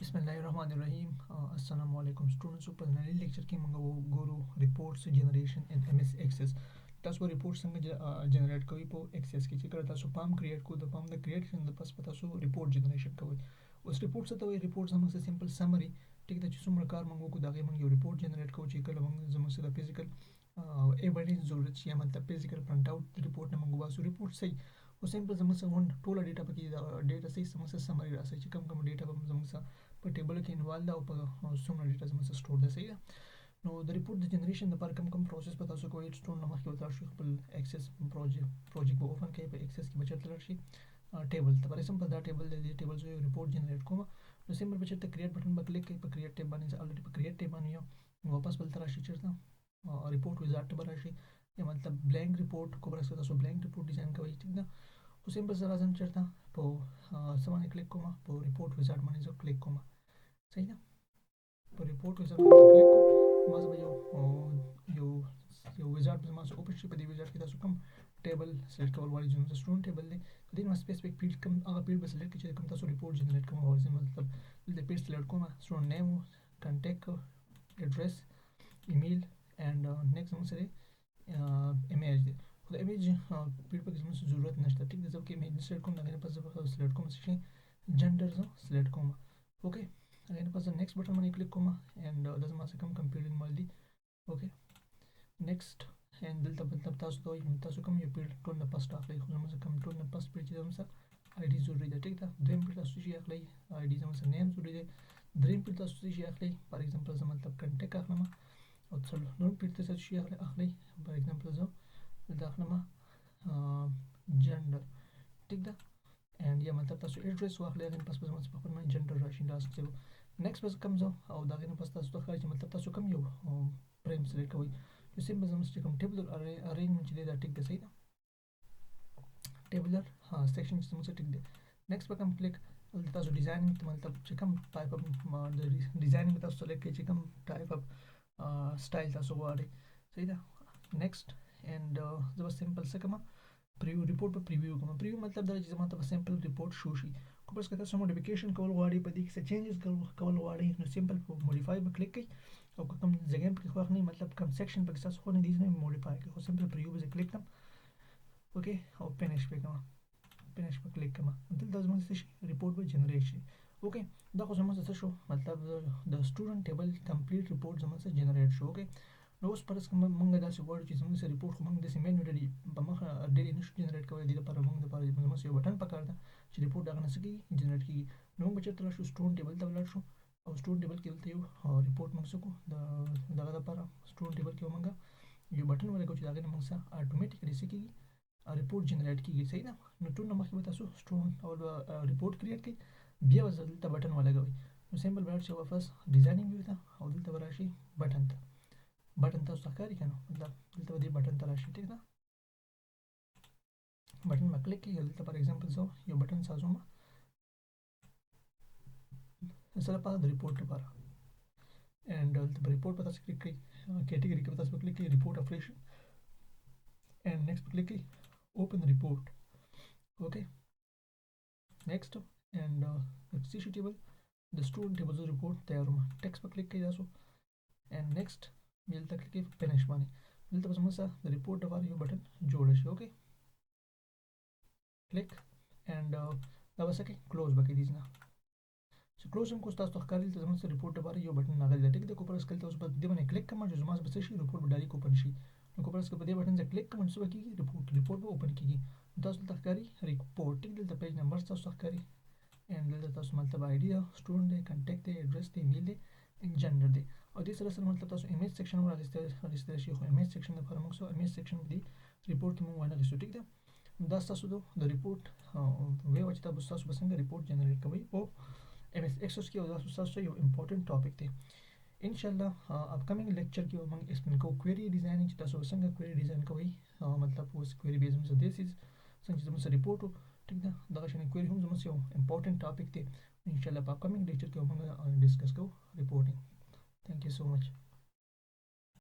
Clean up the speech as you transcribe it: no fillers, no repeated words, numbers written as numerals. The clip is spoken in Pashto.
Bismillahirrahmanirrahim. Assalamu alaikum students. په نړۍ لیکچر کې موږ ګورو ریپورټس جنریشن ان ام اس ایکسس. تاسو ریپورټ څنګه جنریټ کوئ په ایکسس کې چې کله تاسو فارم کریټ کوئ د فارم د کریټشن د پس په تاسو ریپورټ جنریشن کوئ. اوس ریپورټ څه ته وایي؟ ریپورټ زموږ څه سمپل سمری ټیک ده چې څومره کار موږ وکړو دغه موږ یو ریپورټ جنریټ کوو چې کله موږ زموږ سره فزیکل ایویډنس ضرورت شي مطلب فزیکل پرنټ اوټ ریپورټ نه موږ واسو ریپورټ صحیح او سمپل زموږ څه ټوله ډیټا پکې ډیټا صحیح زموږ سره سمری راځي چې کوم ډیټا به زموږ سره په ټیبل کې انوالو ده او په څومره ډیټا زموږ سره سټور ده صحیح ده. نو د ریپورټ د جنریشن لپاره کوم پروسس په تاسو کوئ سټور نه مخکې ولاړ شئ خپل ایکسس پروجیکټ به اوپن کړئ په ایکسس کې به چېرته لاړ شئ ټیبل ته فار ایگزامپل دا ټیبل دی ټیبل زه یو ریپورټ جنریټ کوم نو سمپل به چېرته کریټ بټن به کلیک کړئ په کریټ ټیب باندې زه الریډي په کریټ ټیب باندې یم واپس بلته راشئ چېرته ریپورټ ویزارډ ته به راشئ یا مطلب بلینک ریپورټ کوم راسته تاسو بلینک ریپورټ ډیزاین کوئ ټیک ده. خو سمپل زه راځم چېرته په څه باندې کلیک کوم په ریپورټ ویزارډ باندې زه کلیک کوم صحیح ده. په ریپورټ ویزارډ باندې کلیک کوم ما به یو ویزارډ به زما سره اوپن شي په دې ویزارډ کې تاسو کوم ټیبل سلیکټ کول غواړئ چې زموږ سټوډنټ ټیبل دی په دې ما سپیسیفیک فیلډ کوم هغه فیلډ به سلیکټ کړئ چې کوم تاسو ریپورټ جنریټ کوم غواړئ مطلب دلته فیلډ سلیکټ کوم سټوډنټ نیم کانټیکټ ایډرس ایمیل اینډ نیکسټ زموږ سره ایمیج دی خو د ایمیج فیلډ پکې زموږ ضرورت نشته ټیک ده. زه پکې ایمیج سلیکټ کوم هغې نه پس زه سلیکټ کوم څه شي جنډر زه سلیکټ کوم اوکې هغې نه پس زه نیکسټ بټن باندې کلیک کوم اینډ دا زما څه کوم کمپیوټر مال دی اوکې نیکسټ اینډ دلته مطلب تاسو ته وایي تاسو کوم یو فیلډ ټول نه فسټ اخلئ خو زموږ کوم ټول نه فسټ فیلډ چې زموږ سره آی ډي ضروري ده ټیک ده. دویم فیلډ تاسو څه شي اخلئ آی ډي زموږ سره نیم ضروري دی. دریم فیلډ تاسو څه شي اخلئ فار ایگزامپل زه مطلب کنټیکټ اخلم او څلورم فیلډ ته څه شي اخلئ فار ایگزامپل زه دلته اخلم جنډر ټیک ده اینډ یا مطلب تاسو ایډرس واخلئ هغې نه پس به زما په خپل باندې جنډر راشي لاست کې نیکسټ بس کوم زه او د هغې نه پس تاسو ته ښکاري چې مطلب تاسو کوم یو فریم سلیکټ کوئ یو سمپل زموږ چې کوم ټیبلر ارینجمنټ چې دی دا ټیک ده صحیح ده ټیبلر سیکشن چې زموږ سره ټیک دی. نیکسټ به کوم کلیک دلته تاسو ډیزاینینګ مطلب چې کوم ټایپ اف د ډیزاینینګ تاسو سلیکټ کړئ چې کوم ټایپ اف سټایل تاسو غواړئ صحیح ده. نیکسټ اینډ زه به سمپل څه کوم پریویو ریپورټ به پریویو کوم پریویو مطلب دا چې زما ته به سمپل ریپورټ شو شي خو بس که تاسو موډیفیکیشن کول غواړئ په دې کې څه چینجز کول غواړئ نو سمپل په موډیفای به کلیک کړئ او که کوم ځای پکې خوښ نه مطلب کوم سیکشن پکې تاسو خو نه دي نه موډیفای کړئ خو سمپل پریویو به زه کلیک کړم اوکې او فینیش پې کوم فینیش په کلیک کوم دلته زموږ څه شي ریپورټ به جنریټ شي اوکې دا خو زموږ څه شو مطلب د سټوډنټ ټیبل کمپلیټ ریپورټ زموږ سره جنریټ شو اوکې نو اوس فرض کړه موږ داسې غواړو چې زموږ سره ریپورټ خو موږ داسې مینولی په مخه ډېرې نشو جنریټ کولی دې لپاره موږ دپاره زموږ سره یو بټن پکار ده چې ریپورټ هغه نه څه کېږي جنریټ کېږي نو موږ به چېرته لاړ شو سټوډنټ ټیبل ته ولاړ شو او سټوډنټ ټیبل کې دلته یو ریپورټ موږ څه کړو د دغه لپاره سټوډنټ ټیبل کې به موږ یو بټن ولګوو چې د هغې نه موږ سره اټومیټیکلي څه کېږي ریپورټ جنریټ کېږي صحیح ده. نو ټول نه مخکې به تاسو سټوډنټ اول به ریپورټ کریټ کړئ بیا به دلته بټن ولګوئ نو سمپل به لاړ شئ واپس ډیزاینینګ ویو ته او دلته به راشئ بټن ته بټن تاسو ته ښکاري که نه مطلب دلته به دې بټن ته راشئ ټیک ده بټن به کلیک کړئ دلته فار ایگزامپل زه یو بټن سازوم څه لپاره د ریپورټ لپاره اینډ دلته به ریپورټ به تاسو کلیک کړئ کیټګري کې به تاسو کلیک کړئ ریپورټ اپریشن اینډ نیکسټ به کلیک کړئ اوپن ریپورټ اوکې نیکسټ اینډ سی شي ټیبل د سټوډنټ ټیبل زه ریپورټ تیاروم ټیکسټ به کلیک کړئ تاسو اینډ نیکسټ بیا دلته کلیک کړئ فینیش باندې دلته به زموږ سره د ریپورټ لپاره یو بټن جوړ شي اوکې کلیک اینډ دا به څه کوي کلوز به کوي دې نه چې کلوز هم کو تاسو ته ښکاري دلته زموږ سره ریپورټ لپاره یو بټن راغلی دی ټیک دی کوپرس کله اوس به دې باندې کلیک کوم چې زما به څه شي ریپورټ به ډایرکټ اوپن شي نو کوپرس که په دې بټن زه کلیک کوم څه به کېږي ریپورټ به اوپن کېږي تاسو دلته ښکاري ریپورټ ټیک دلته پیج نمبر تاسو ته ښکاري اینډ دلته تاسو مطلب آی ډي ده سټوډنټ دی کنټیکټ دی ایډرس دی ایمیل دی جنډر دی او دې سره سره مطلب تاسو ایمیج سیکشن هم راخیستی شي خو ایمیج سیکشن لپاره موږ ایمیج سیکشن په دې ریپورټ کې موږ وانخیستو ټیک ده. دا ستاسو د ریپورټ وی وه چې تاسو به څنګه ریپورټ جنریټ کوئ په ایم اس ایکسس کې او دا ستاسو یو امپورټنټ ټاپک دی انشاءالله اپکمنګ لیکچر کې به موږ ایکسپلین کوو کویری ډیزاینینګ چې تاسو څنګه کویری ډیزاین کوئ مطلب اوس کویری به زموږ داسې څنګه چې زموږ سره ریپورټ و ټیک ده دغه شان کویری هم زموږ یو امپورټنټ ټاپک دی انشاءالله په اپکمنګ لیکچر کې به موږ ډسکس کوو ریپورټینګ. Thank you so much.